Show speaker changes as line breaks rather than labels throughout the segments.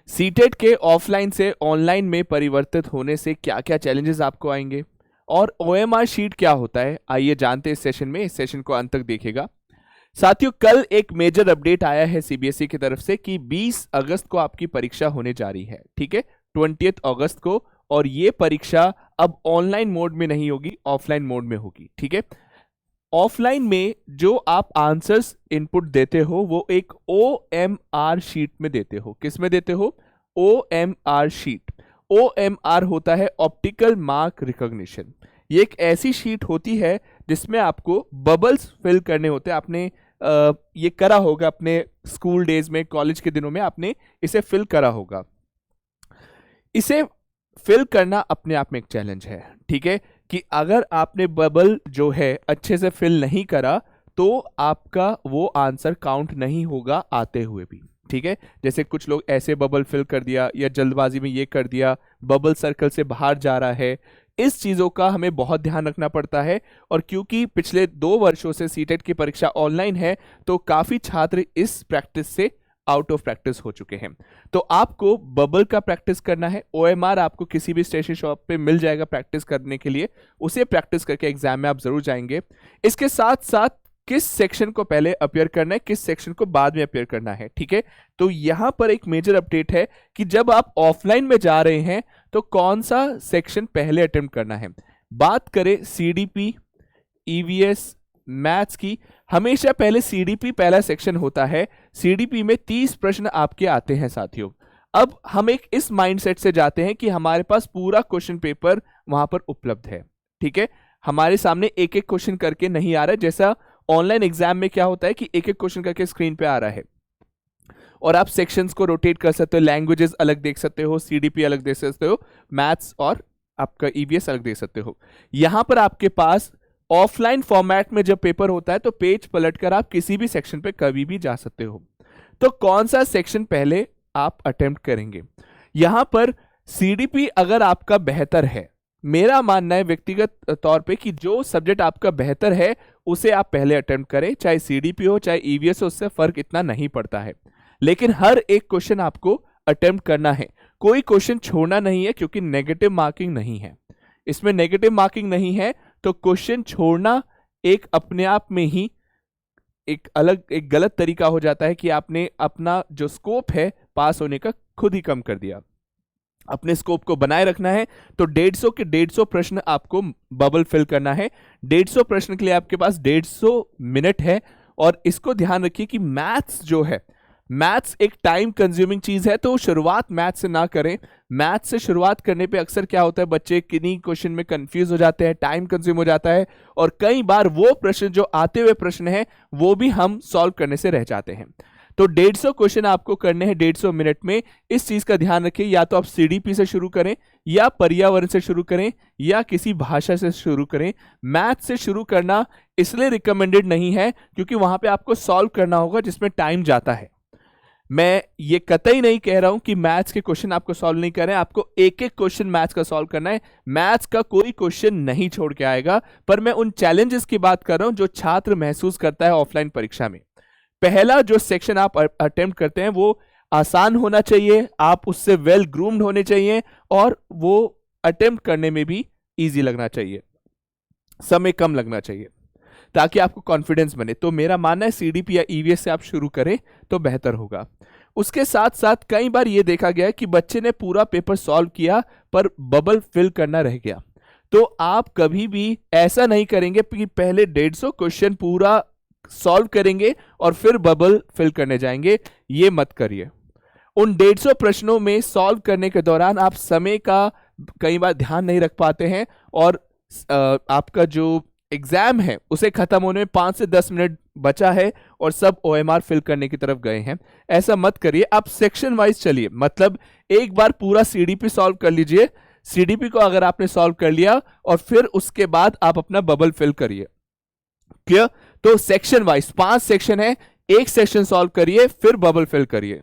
CTET के offline से online में परिवर्तित होने से क्या क्या चैलेंजेस आपको आएंगे और ओएमआर शीट क्या होता है, आइए जानते हैं इस सेशन में। इस सेशन को अंत तक देखिएगा। साथियों, कल एक मेजर अपडेट आया है सीबीएसई की तरफ से कि 20 अगस्त को आपकी परीक्षा होने जा रही है। ठीक है, 20 अगस्त को। और ये परीक्षा अब ऑनलाइन मोड में नहीं होगी, ऑफलाइन मोड में होगी। ठीक है, ऑफलाइन में जो आप आंसर्स इनपुट देते हो वो एक OMR शीट में देते हो। किस में देते हो? OMR sheet. OMR होता है ऑप्टिकल मार्क रिकॉग्निशन। ये एक ऐसी शीट होती है जिसमें आपको बबल्स फिल करने होते हैं। आपने ये करा होगा अपने स्कूल डेज में, कॉलेज के दिनों में आपने इसे फिल करा होगा। इसे फिल करना अपने आप में एक चैलेंज है। ठीक है, कि अगर आपने बबल जो है अच्छे से फिल नहीं करा तो आपका वो आंसर काउंट नहीं होगा आते हुए भी। ठीक है, जैसे कुछ लोग ऐसे बबल फिल कर दिया या जल्दबाजी में ये कर दिया, बबल सर्कल से बाहर जा रहा है। इस चीजों का हमें बहुत ध्यान रखना पड़ता है। और क्योंकि पिछले 2 वर्षों से सीटेट की परीक्षा ऑनलाइन है तो काफी छात्र इस प्रैक्टिस से आउट ऑफ प्रैक्टिस हो चुके हैं। तो आपको बबल का प्रैक्टिस करना है। ओएमआर आपको किसी भी स्टेशनरी शॉप पे मिल जाएगा प्रैक्टिस करने के लिए। उसे प्रैक्टिस करके एग्जाम में आप जरूर जाएंगे। इसके साथ साथ किस सेक्शन को पहले अपीयर करना है, किस सेक्शन को बाद में अपीयर करना है। ठीक है, तो यहां पर एक मेजर अपडेट है कि जब आप ऑफलाइन में जा रहे हैं तो कौन सा सेक्शन पहले अटेम्प्ट करना है। बात करें सीडीपी, ईवीएस, मैथ्स की, हमेशा पहले सीडीपी पहला सेक्शन होता है। सीडीपी में 30 प्रश्न आपके आते हैं साथियों। अब हम एक इस माइंडसेट से जाते हैं कि हमारे पास पूरा क्वेश्चन पेपर वहां पर उपलब्ध है। ठीक है, हमारे सामने एक एक क्वेश्चन करके नहीं आ रहा है। जैसा ऑनलाइन एग्जाम में क्या होता है कि एक एक क्वेश्चन करके स्क्रीन पे आ रहा है और आप सेक्शंस को रोटेट कर सकते हो, लैंग्वेजेस अलग देख सकते हो, सीडीपी अलग देख सकते हो, मैथ्स और आपका ईवीएस अलग देख सकते हो। यहां पर आपके पास ऑफलाइन फॉर्मेट में जब पेपर होता है तो पेज पलटकर आप किसी भी सेक्शन पे कभी भी जा सकते हो। तो कौन सा सेक्शन पहले आप अटेम्प्ट करेंगे? यहां पर सीडीपी अगर आपका बेहतर है, मेरा मानना है व्यक्तिगत तौर पे कि जो सब्जेक्ट आपका बेहतर है उसे आप पहले अटेम्प्ट करें। चाहे सीडीपी हो चाहे ईवीएस हो, उससे फर्क इतना नहीं पड़ता है। लेकिन हर एक क्वेश्चन आपको अटेम्प्ट करना है, कोई क्वेश्चन छोड़ना नहीं है, क्योंकि नेगेटिव मार्किंग नहीं है इसमें। नेगेटिव मार्किंग नहीं है तो क्वेश्चन छोड़ना एक अपने आप में ही एक गलत तरीका हो जाता है कि आपने अपना जो स्कोप है पास होने का खुद ही कम कर दिया। अपने स्कोप को बनाए रखना है तो 150 के 150 प्रश्न आपको बबल फिल करना है। 150 प्रश्न के लिए आपके पास 150 मिनट है। और इसको ध्यान रखिए कि मैथ्स जो है, मैथ्स एक टाइम कंज्यूमिंग चीज है, तो शुरुआत मैथ्स से ना करें। मैथ्स से शुरुआत करने पे अक्सर क्या होता है, बच्चे किन्हीं क्वेश्चन में कंफ्यूज हो जाते हैं, टाइम कंज्यूम हो जाता है और कई बार वो प्रश्न जो आते हुए प्रश्न है वो भी हम सॉल्व करने से रह जाते हैं। तो 150 क्वेश्चन आपको करने हैं 150 मिनट में। इस चीज का ध्यान रखिए, या तो आप सीडीपी से शुरू करें या पर्यावरण से शुरू करें या किसी भाषा से शुरू करें। मैथ से शुरू करना इसलिए रिकमेंडेड नहीं है क्योंकि वहां पे आपको सॉल्व करना होगा जिसमें टाइम जाता है। मैं ये कतई नहीं कह रहा हूं कि मैथ्स के क्वेश्चन आपको सॉल्व नहीं करें, आपको एक एक क्वेश्चन मैथ्स का सॉल्व करना है। मैथ्स का कोई क्वेश्चन नहीं छोड़ के आएगा, पर मैं उन चैलेंजेस की बात कर रहा हूं जो छात्र महसूस करता है ऑफलाइन परीक्षा में। पहला जो सेक्शन आप अटेम्प्ट करते हैं वो आसान होना चाहिए, आप उससे वेल ग्रूम्ड होने चाहिए और वो अटेम्प्ट करने में भी इजी लगना चाहिए, समय कम लगना चाहिए ताकि आपको कॉन्फिडेंस बने। तो मेरा मानना है सीडीपी या ईवीएस से आप शुरू करें तो बेहतर होगा। उसके साथ साथ कई बार यह देखा गया है कि बच्चे ने पूरा पेपर सॉल्व किया पर बबल फिल करना रह गया। तो आप कभी भी ऐसा नहीं करेंगे कि पहले 150 क्वेश्चन पूरा सॉल्व करेंगे और फिर बबल फिल करने जाएंगे, ये मत करिए। उन 150 प्रश्नों में सॉल्व करने के दौरान आप समय का कई बार ध्यान नहीं रख पाते हैं और आपका जो एग्जाम है उसे खत्म होने में 5 से 10 मिनट बचा है और सब ओएमआर फिल करने की तरफ गए हैं। ऐसा मत करिए, आप सेक्शन वाइज चलिए। मतलब एक बार पूरा सीडीपी सॉल्व कर लीजिए, सीडीपी को अगर आपने सॉल्व कर लिया और फिर उसके बाद आप अपना बबल फिल करिए। क्लियर? तो सेक्शन वाइज 5 सेक्शन है, एक सेक्शन सॉल्व करिए फिर बबल फिल करिए।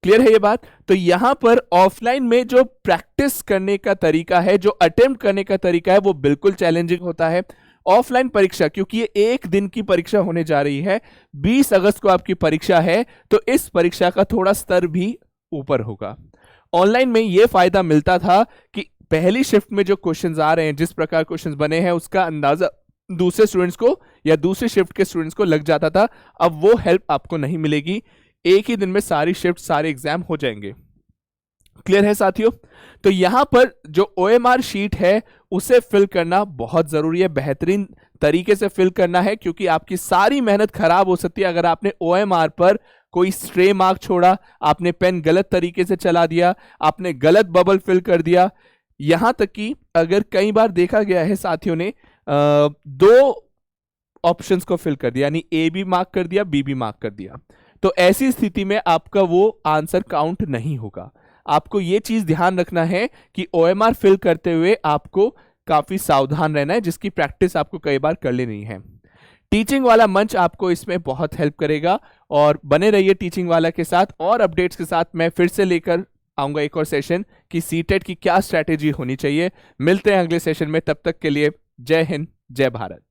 क्लियर है ये बात? तो यहां पर ऑफलाइन में जो प्रैक्टिस करने का तरीका है, जो अटेम्प्ट करने का तरीका है, वो बिल्कुल चैलेंजिंग होता है। ऑफलाइन परीक्षा, क्योंकि ये 1 दिन की परीक्षा होने जा रही है, 20 अगस्त को आपकी परीक्षा है, तो इस परीक्षा का थोड़ा स्तर भी ऊपर होगा। ऑनलाइन में ये फायदा मिलता था कि पहली शिफ्ट में जो क्वेश्चंस आ रहे हैं, जिस प्रकार क्वेश्चंस बने हैं, उसका अंदाजा दूसरे स्टूडेंट्स को या दूसरी शिफ्ट के स्टूडेंट्स को लग जाता था। अब वो हेल्प आपको नहीं मिलेगी, एक ही दिन में सारी शिफ्ट सारे एग्जाम हो जाएंगे। क्लियर है साथियों? तो यहां पर जो OMR शीट है उसे फिल करना बहुत जरूरी है, बेहतरीन तरीके से फिल करना है, क्योंकि आपकी सारी मेहनत खराब हो सकती है अगर आपने OMR पर कोई स्ट्रे मार्क छोड़ा, आपने पेन गलत तरीके से चला दिया, आपने गलत बबल फिल कर दिया। यहां तक कि अगर कई बार देखा गया है साथियों ने दो ऑप्शंस को फिल कर दिया, यानी ए भी मार्क कर दिया, बी भी मार्क कर दिया, तो ऐसी स्थिति में आपका वो आंसर काउंट नहीं होगा। आपको ये चीज ध्यान रखना है कि OMR फिल करते हुए आपको काफी सावधान रहना है, जिसकी प्रैक्टिस आपको कई बार कर लेनी है। टीचिंग वाला मंच आपको इसमें बहुत हेल्प करेगा, और बने रहिए टीचिंग वाला के साथ। और अपडेट्स के साथ मैं फिर से लेकर आऊंगा एक और सेशन कि सीटेट की क्या स्ट्रैटेजी होनी चाहिए। मिलते हैं अगले सेशन में, तब तक के लिए जय हिंद, जय भारत।